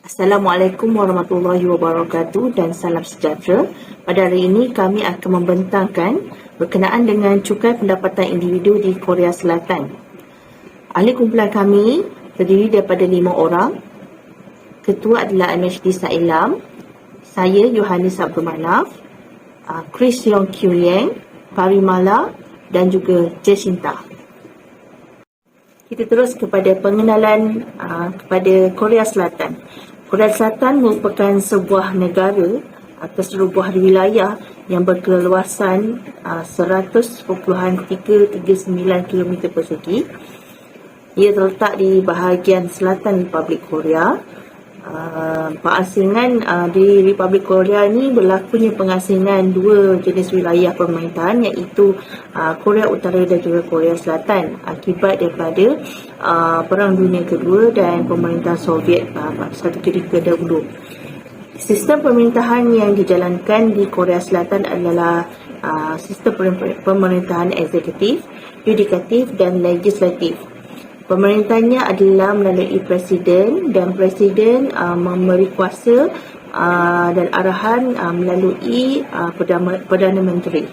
Assalamualaikum warahmatullahi wabarakatuh dan salam sejahtera. Pada hari ini kami akan membentangkan berkenaan dengan cukai pendapatan individu di Korea Selatan. Ahli kumpulan kami terdiri daripada 5 orang. Ketua adalah MHD Sa'ilam, saya Yohanis Abdul Manaf, Chris Yong Kyu Liang, Parimala dan juga Jacinta. Kita terus kepada pengenalan kepada Korea Selatan. Korea Selatan merupakan sebuah negara atau sebuah wilayah yang berkeluasan 100.339 km persegi. Ia terletak di bahagian selatan Republik Korea. Pengasingan di Republik Korea ini berlakunya pengasingan dua jenis wilayah pemerintahan, iaitu Korea Utara dan juga Korea Selatan akibat daripada Perang Dunia Kedua dan pemerintahan Soviet satu ketika dahulu. Sistem pemerintahan yang dijalankan di Korea Selatan adalah sistem pemerintahan eksekutif, yudikatif dan legislatif. Pemerintahnya adalah melalui presiden dan presiden memberi kuasa dan arahan melalui Perdana Menteri.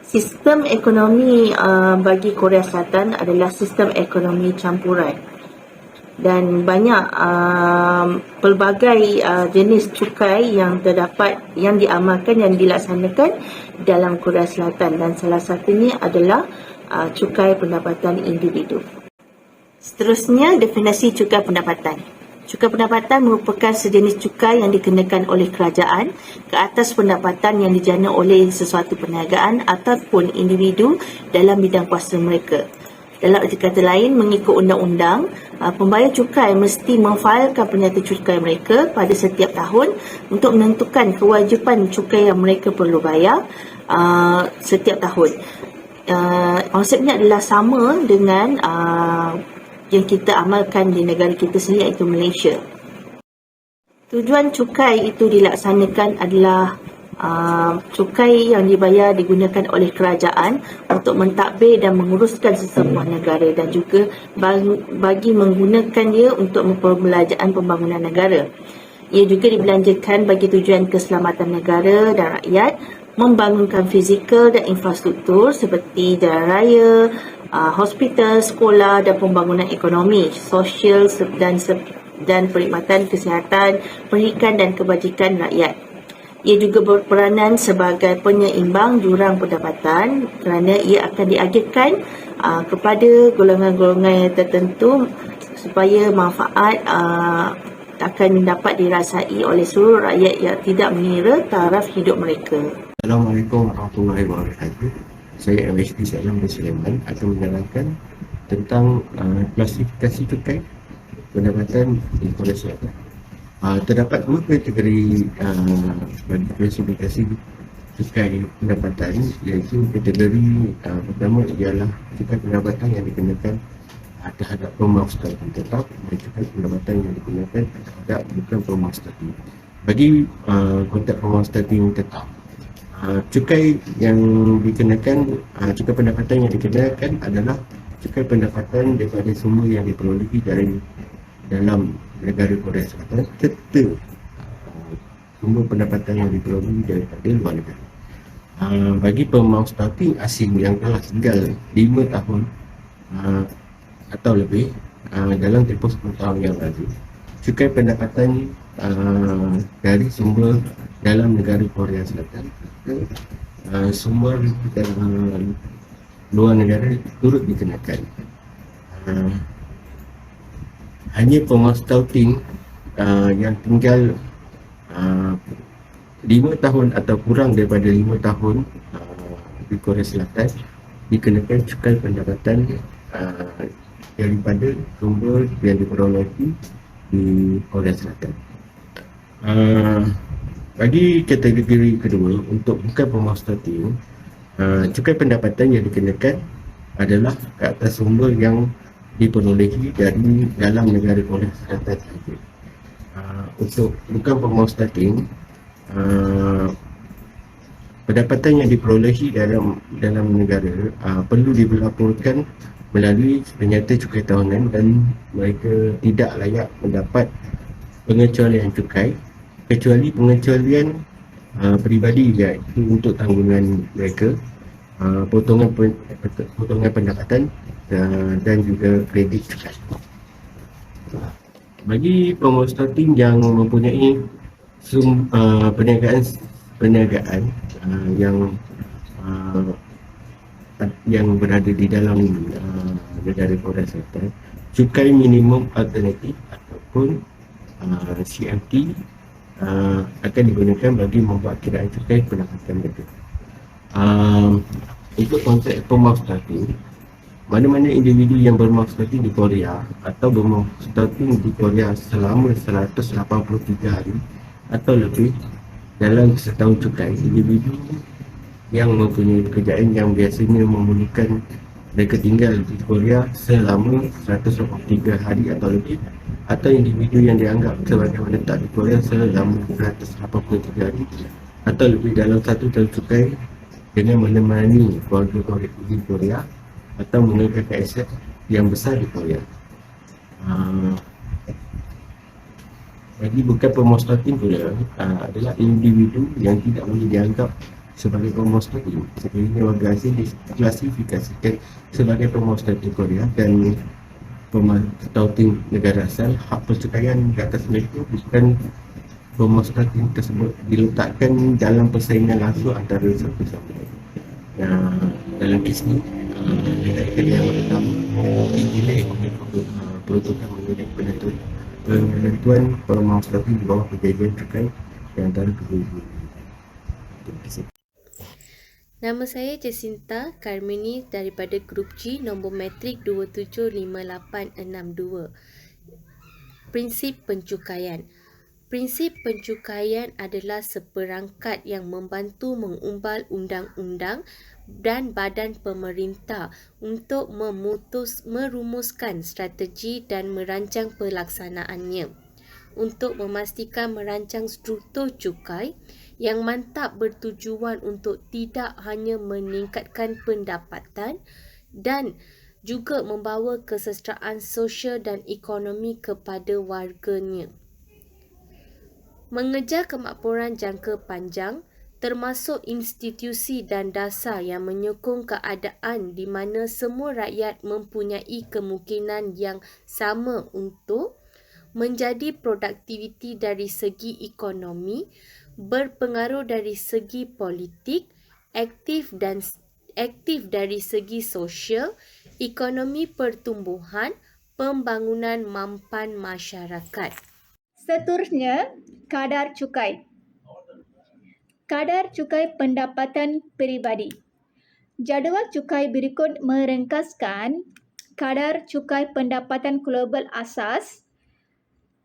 Sistem ekonomi bagi Korea Selatan adalah sistem ekonomi campuran dan banyak pelbagai jenis cukai yang terdapat, yang diamalkan, yang dilaksanakan dalam Korea Selatan, dan salah satunya adalah cukai pendapatan individu. Seterusnya, definisi cukai pendapatan. Cukai pendapatan merupakan sejenis cukai yang dikenakan oleh kerajaan ke atas pendapatan yang dijana oleh sesuatu perniagaan ataupun individu dalam bidang kuasa mereka. Dalam arti kata lain, mengikut undang-undang, pembayar cukai mesti memfailkan pernyataan cukai mereka pada setiap tahun untuk menentukan kewajipan cukai yang mereka perlu bayar setiap tahun. Konsepnya adalah sama dengan yang kita amalkan di negara kita sendiri, iaitu Malaysia. Tujuan cukai itu dilaksanakan adalah cukai yang dibayar digunakan oleh kerajaan untuk mentadbir dan menguruskan sesebuah negara dan juga bagi menggunakan dia untuk pembelajaran pembangunan negara. Ia juga dibelanjakan bagi tujuan keselamatan negara dan rakyat, membangunkan fizikal dan infrastruktur seperti jalan raya, hospital, sekolah dan pembangunan ekonomi, sosial dan perkhidmatan kesihatan, pendidikan dan kebajikan rakyat. Ia juga berperanan sebagai penyeimbang jurang pendapatan kerana ia akan diagihkan kepada golongan-golongan yang tertentu supaya manfaat akan dapat dirasai oleh seluruh rakyat yang tidak mengira taraf hidup mereka. Assalamualaikum warahmatullahi wabarakatuh. Saya MHD Sa'ilam bin Sulaiman akan menerangkan tentang klasifikasi cukai pendapatan di Korea Selatan. Terdapat dua kategori bagi klasifikasi cukai pendapatan, iaitu kategori pertama ialah cukai pendapatan yang dikenakan terhadap pembawa status tetap dan cukai pendapatan yang dikenakan terhadap bukan pembawa status. Bagi konteks pembawa status tetap, cukai yang dikenakan, cukai pendapatan yang dikenakan adalah cukai pendapatan daripada sumber yang diperolehi dari dalam negara Korea Selatan serta sumber pendapatan yang diperolehi daripada luar negara. Bagi pembawa status asing yang telah tinggal 5 tahun atau lebih dalam tempoh 10 tahun yang lalu, cukai pendapatan dari sumber dalam negara Korea Selatan sumber luar negara turut dikenakan. Hanya pembawa status yang tinggal 5 tahun atau kurang daripada 5 tahun di Korea Selatan dikenakan cukai pendapatan daripada sumber yang diperolehi di Korea Selatan. Bagi kategori kedua, untuk bukan pembawa status, cukai pendapatan yang dikenakan adalah ke atas sumber yang diperolehi dari dalam negara Korea Selatan sahaja. Untuk bukan pembawa status, pendapatan yang diperolehi dalam negara perlu dilaporkan melalui penyata cukai tahunan, dan mereka tidak layak mendapat pengecualian cukai kecuali pengecualian peribadi, iaitu untuk tanggungan mereka, potongan pendapatan dan juga kredit cukai. Bagi promosi starting yang mempunyai perniagaan yang berada di dalam negara Korea Selatan, cukai minimum alternatif ataupun CMT akan digunakan bagi membuat kiraan cukai pendapatan mereka. Untuk konteks pemau starting, mana-mana individu yang bermau starting di Korea atau bermau starting di Korea selama 183 hari atau lebih dalam setahun cukai, individu yang mempunyai pekerjaan yang biasanya memerlukan mereka tinggal di Korea selama 183 hari atau lebih, atau individu yang dianggap sebagai menetap di Korea selama 183 hari atau lebih dalam satu tahun cukai dengan menemani keluarga Korea di Korea atau menggunakan aset yang besar di Korea. Jadi bukan pemau starting pula adalah individu yang tidak boleh dianggap sebagai pemau starting. Sekiranya warga asing diklasifikasikan sebagai pemau starting Korea dan pemau starting negara asal, hak percukaian di atas mereka bukan pemau starting tersebut diletakkan dalam persaingan langsung antara satu sama lain. Dalam kes ni, negara yang pertama dinilai oleh peruntukan mengenai penentuan pemau starting di bawah perjanjian cukai di antara kedua negara. Terima kasih. Nama saya Jacinta Carmini daripada Grup G, nombor matrik 275862. Prinsip pencukaian. Prinsip pencukaian adalah seperangkat yang membantu mengumbal undang-undang dan badan pemerintah untuk merumuskan strategi dan merancang pelaksanaannya. Untuk memastikan merancang struktur cukai yang mantap bertujuan untuk tidak hanya meningkatkan pendapatan dan juga membawa kesejahteraan sosial dan ekonomi kepada warganya. Mengejar kemakmuran jangka panjang termasuk institusi dan dasar yang menyokong keadaan di mana semua rakyat mempunyai kemungkinan yang sama untuk menjadi produktiviti dari segi ekonomi, berpengaruh dari segi politik, aktif dari segi sosial, ekonomi pertumbuhan, pembangunan mampan masyarakat. Seterusnya, kadar cukai. Kadar cukai pendapatan peribadi. Jadual cukai berikut meringkaskan kadar cukai pendapatan global asas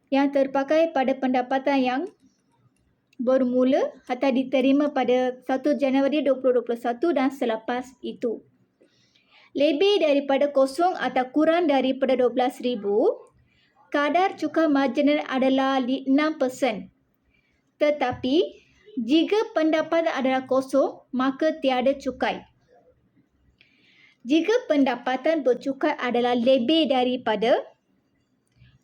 yang terpakai pada pendapatan yang bermula atau diterima pada 1 Januari 2021 dan selepas itu. Lebih daripada kosong atau kurang daripada 12,000, kadar cukai marginal adalah 6%. Tetapi, jika pendapatan adalah kosong, maka tiada cukai. Jika pendapatan bercukai adalah lebih daripada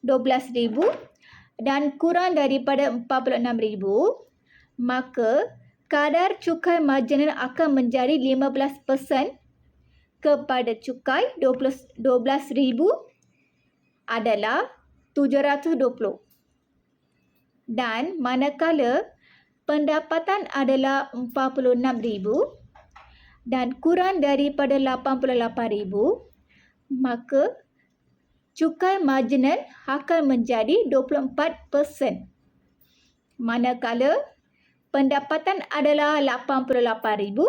12,000 dan kurang daripada 46,000, maka kadar cukai marginal akan menjadi 15% kepada cukai 12,000 adalah 720. Dan manakala pendapatan adalah 46,000 dan kurang daripada 88,000, maka cukai marginal akan menjadi 24%. Manakala pendapatan adalah 88,000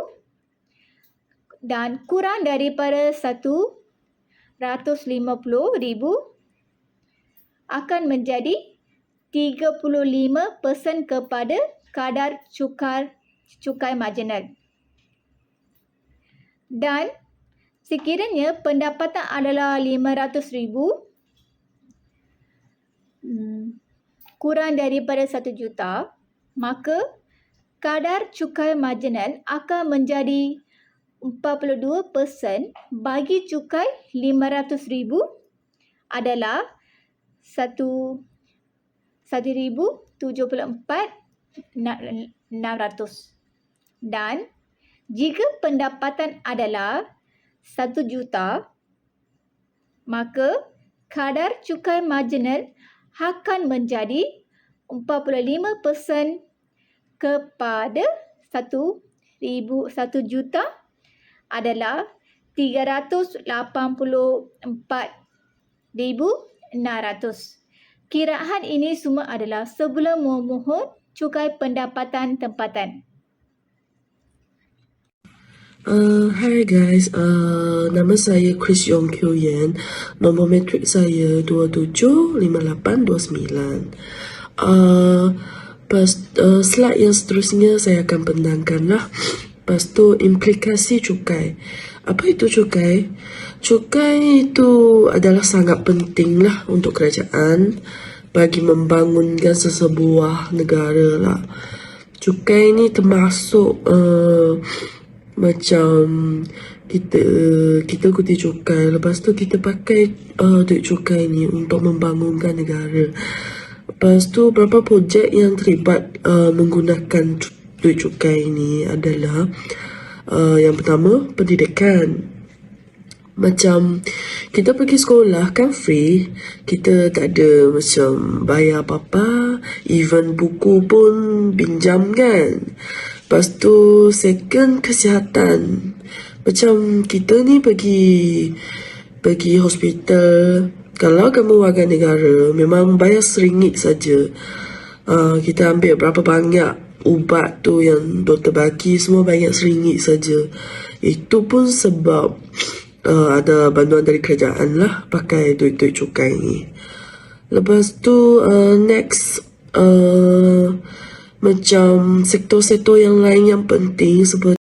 dan kurang daripada 150,000 akan menjadi 35% kepada kadar cukai marginal. Dan sekiranya pendapatan adalah 500,000 kurang daripada 1 juta, maka kadar cukai marginal akan menjadi 42% bagi cukai RM500,000 adalah 1,074,600. Dan jika pendapatan adalah 1 juta, maka kadar cukai marginal akan menjadi 45% kepada 1 juta adalah 384,600. Kiraan ini semua adalah sebelum memohon cukai pendapatan tempatan. Hi guys, nama saya Chris Yong Kyo Yen. Nombor matrik saya 275829. Slide yang seterusnya saya akan pendangkan lah. Lepas tu implikasi cukai. Apa itu cukai? Cukai itu adalah sangat penting lah untuk kerajaan bagi membangunkan sesebuah negara lah. Cukai ni termasuk macam kita kuti cukai, lepas tu kita pakai duit cukai ni untuk membangunkan negara. Lepas tu beberapa projek yang terlibat menggunakan duit cukai ni adalah yang pertama, pendidikan. Macam kita pergi sekolah kan free, kita tak ada macam bayar apa-apa, even buku pun pinjam kan. Lepas tu second, kesihatan. Macam kita ni pergi hospital, kalau kamu warga negara memang bayar RM1 saja. Kita ambil berapa banyak ubat tu yang doktor bagi, semua banyak RM1 saja. Itu pun sebab ada bantuan dari kerajaan lah pakai duit-duit cukai ni. Lepas tu next, macam sektor-sektor yang lain yang penting seperti